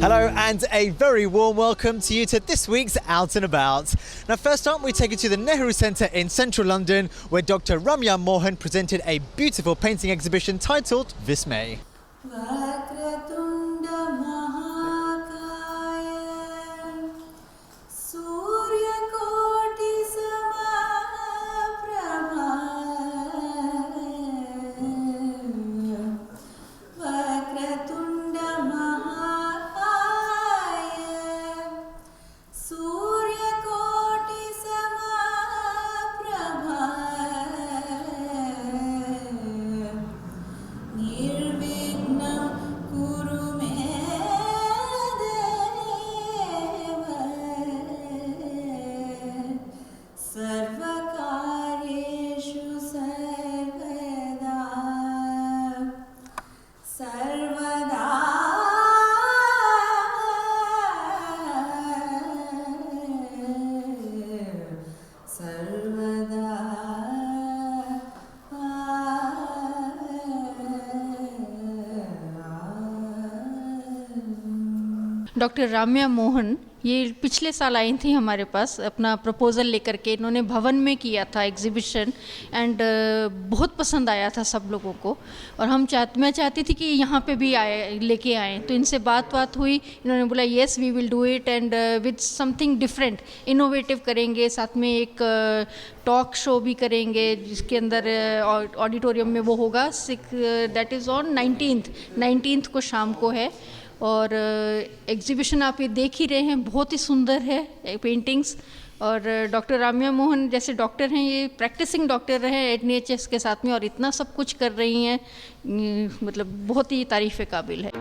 Hello and a very warm welcome to you to this week's Out and About. Now first up we take you to the Nehru Centre in central London where Dr. Ramya Mohan presented a beautiful painting exhibition titled Vismay. Doctor Ramya Mohan ये पिछले साल आई थी हमारे पास अपना proposal लेकर के। इन्होंने भवन में किया था एग्जीबिशन एंड बहुत पसंद आया था सब लोगों को और मैं चाहती थी कि यहाँ पे भी लेके आएँ। तो इनसे बात हुई, इन्होंने बोला yes we will do it and with something different innovative करेंगे। साथ में एक टॉक शो भी करेंगे जिसके अंदर ऑडिटोरियम में वो होगा। दैट इज़ ऑन 19th को शाम को है और एग्जीबिशन आप ये देख ही रहे हैं, बहुत ही सुंदर है पेंटिंग्स। और डॉक्टर राम्या मोहन जैसे डॉक्टर हैं, ये प्रैक्टिसिंग डॉक्टर रहे NHS के साथ में और इतना सब कुछ कर रही हैं, मतलब बहुत ही तारीफ़ काबिल है।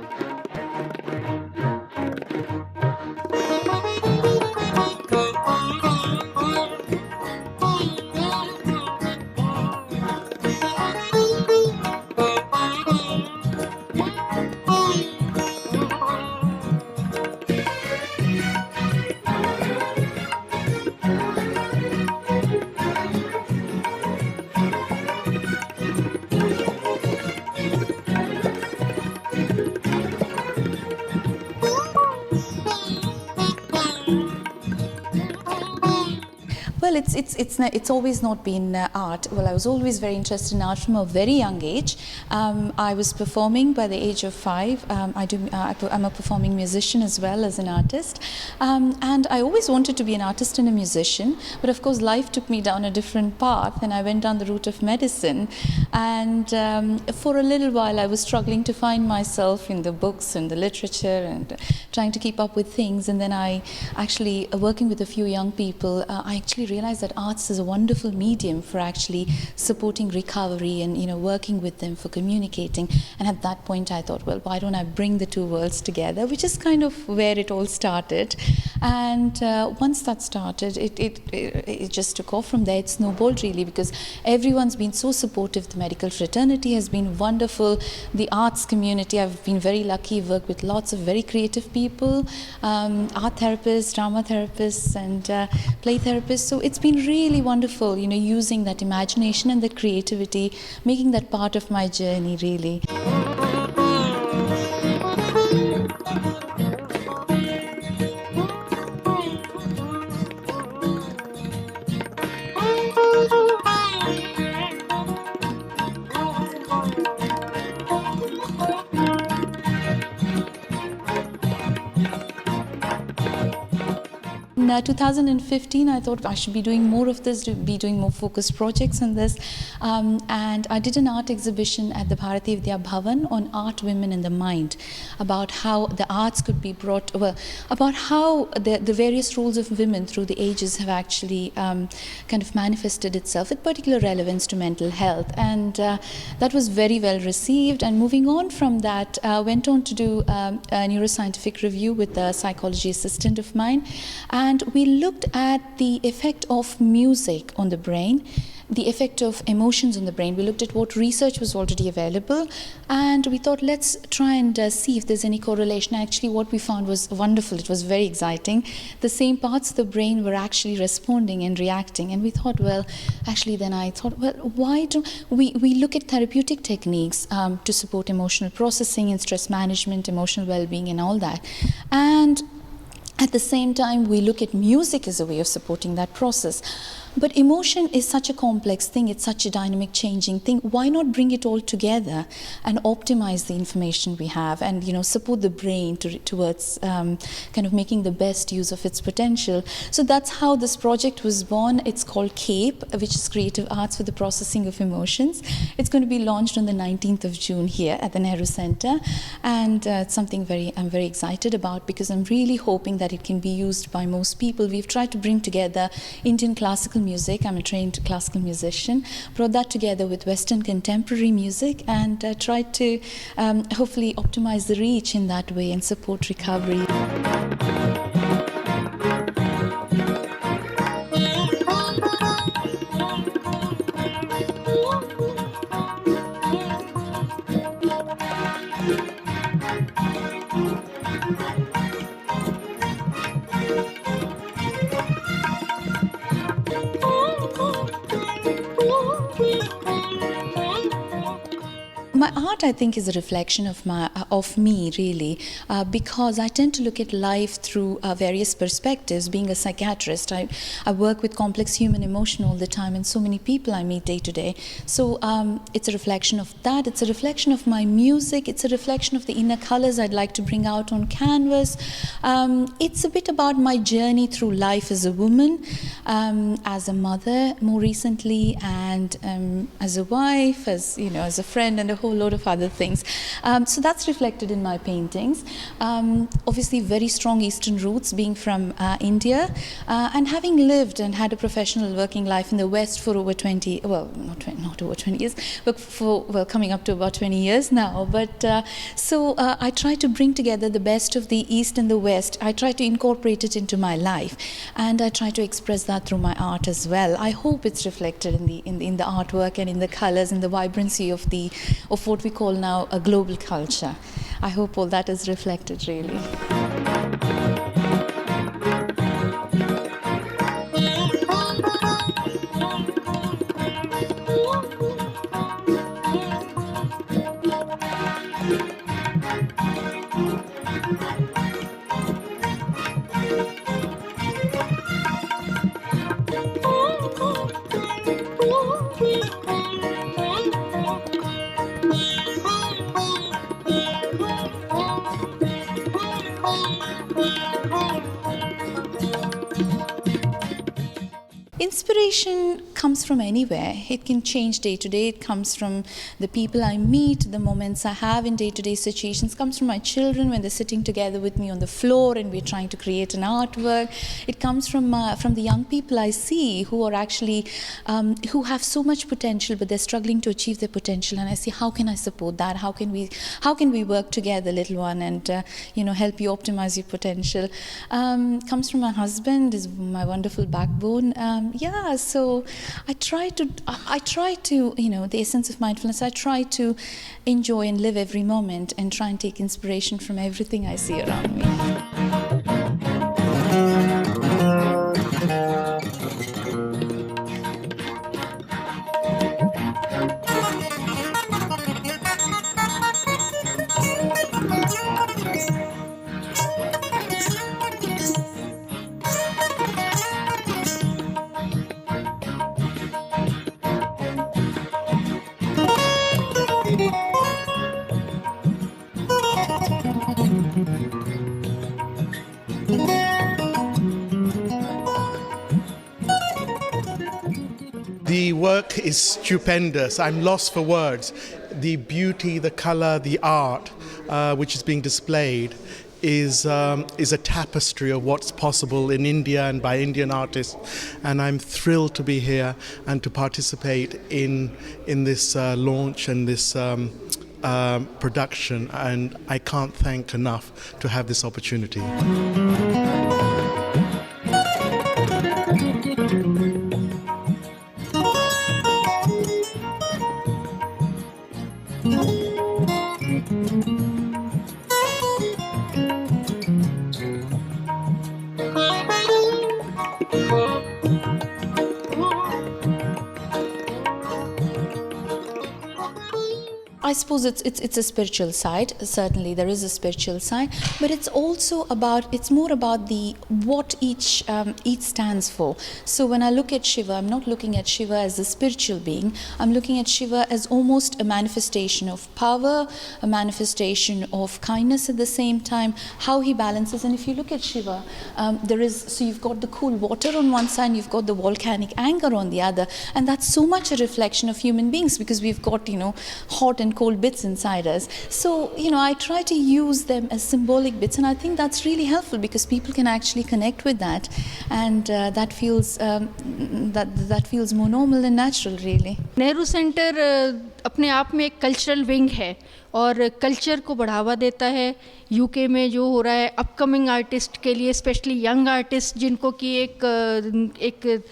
Well, it's always not been art. Well, I was always very interested in art from a very young age. I was performing by the age of 5. I'm a performing musician as well as an artist, and I always wanted to be an artist and a musician. But of course, life took me down a different path, and I went down the route of medicine. And for a little while, I was struggling to find myself in the books and the literature and trying to keep up with things. And then I actually, working with a few young people, I actually realized that arts is a wonderful medium for actually supporting recovery and working with them for communicating. And at that point I thought, well, why don't I bring the two worlds together, which is kind of where it all started. And once that started, it just took off from there. It snowballed really because everyone's been so supportive. The medical fraternity has been wonderful. The arts community, I've been very lucky, worked with lots of very creative people, art therapists, drama therapists and play therapists. So it's been really wonderful, using that imagination and that creativity, making that part of my journey really. In 2015, I thought I should be doing more of this, be doing more focused projects on this. And I did an art exhibition at the Bharati Vidya Bhavan on art, women and the mind, about how the arts could be brought, about how the various roles of women through the ages have actually kind of manifested itself with particular relevance to mental health. And that was very well received. And moving on from that, went on to do a neuroscientific review with a psychology assistant of mine. And we looked at the effect of music on the brain the effect of emotions on the brain. We looked at what research was already available, and we thought, let's try and see if there's any correlation. Actually, what we found was wonderful. It was very exciting. The same parts of the brain were actually responding and reacting, and we thought, well, actually, then I thought, well, why don't we look at therapeutic techniques to support emotional processing and stress management, emotional well-being, and all that. And at the same time, we look at music as a way of supporting that process. But emotion is such a complex thing, it's such a dynamic, changing thing. Why not bring it all together and optimize the information we have and, support the brain towards kind of making the best use of its potential? So that's how this project was born. It's called CAPE, which is Creative Arts for the Processing of Emotions. It's going to be launched on the 19th of June here at the Nehru Center. And it's something I'm very excited about, because I'm really hoping that it can be used by most people. We've tried to bring together Indian classical music. I'm a trained classical musician. Brought that together with Western contemporary music and tried to hopefully optimize the reach in that way and support recovery. My art, I think, is a reflection of me, really, because I tend to look at life through various perspectives. Being a psychiatrist, I work with complex human emotion all the time, and so many people I meet day to day. So it's a reflection of that. It's a reflection of my music. It's a reflection of the inner colors I'd like to bring out on canvas. It's a bit about my journey through life as a woman, as a mother more recently, and as a wife, as as a friend, and a whole lot of other things. So that's reflected in my paintings. Obviously very strong Eastern roots, being from India, and having lived and had a professional working life in the West for over 20, well, not over 20 years, but coming up to about 20 years now. But so I try to bring together the best of the East and the West. I try to incorporate it into my life, and I try to express that through my art as well. I hope it's reflected in the artwork and in the colors and the vibrancy of what we call now a global culture. I hope all that is reflected, really. Inspiration comes from anywhere. It can change day to day. It comes from the people I meet, the moments I have in day-to-day situations. It comes from my children when they're sitting together with me on the floor and we're trying to create an artwork. It comes from the young people I see who are actually who have so much potential, but they're struggling to achieve their potential. And I see, how can I support that? How can we work together, little one, and help you optimize your potential? Comes from my husband, is my wonderful backbone. So I try to, the essence of mindfulness, I try to enjoy and live every moment and try and take inspiration from everything I see around me. The work is stupendous. I'm lost for words. The beauty, the color, the art which is being displayed is a tapestry of what's possible in India and by Indian artists. And I'm thrilled to be here and to participate in this launch and this production. And I can't thank enough to have this opportunity. I suppose it's a spiritual side. Certainly, there is a spiritual side, but it's also about more about the what each stands for. So when I look at Shiva, I'm not looking at Shiva as a spiritual being. I'm looking at Shiva as almost a manifestation of power, a manifestation of kindness at the same time. How he balances, and if you look at Shiva, you've got the cool water on one side, you've got the volcanic anger on the other, and that's so much a reflection of human beings because we've got hot and cold bits inside us. So I try to use them as symbolic bits, and I think that's really helpful because people can actually connect with that, and that feels more normal and natural, really. Nehru centre अपने आप में एक cultural wing है और culture को बढ़ावा देता है. यूके में जो हो रहा है अपकमिंग आर्टिस्ट के लिए, स्पेशली यंग आर्टिस्ट जिनको कि एक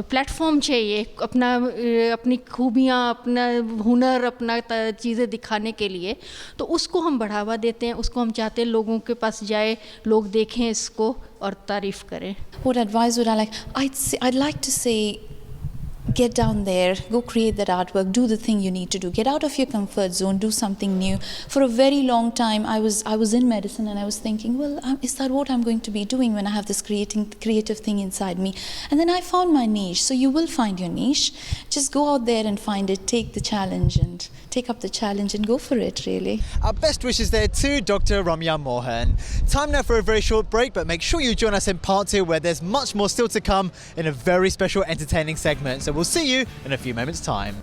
प्लेटफॉर्म चाहिए अपनी खूबियाँ, अपना हुनर, अपना चीज़ें दिखाने के लिए, तो उसको हम बढ़ावा देते हैं. उसको हम चाहते हैं लोगों के पास जाए, लोग देखें इसको और तारीफ़ करें. What advice would I like? I'd like to say, get down there, go create that artwork, do the thing you need to do, get out of your comfort zone, do something new. For a very long time I was in medicine and I was thinking, well, is that what I'm going to be doing when I have this creative thing inside me? And then I found my niche. So you will find your niche. Just go out there and find it, take up the challenge and go for it, really. Our best wishes there to Dr. Ramya Mohan. Time now for a very short break, but make sure you join us in part 2 where there's much more still to come in a very special entertaining segment. So we'll see you in a few moments' time.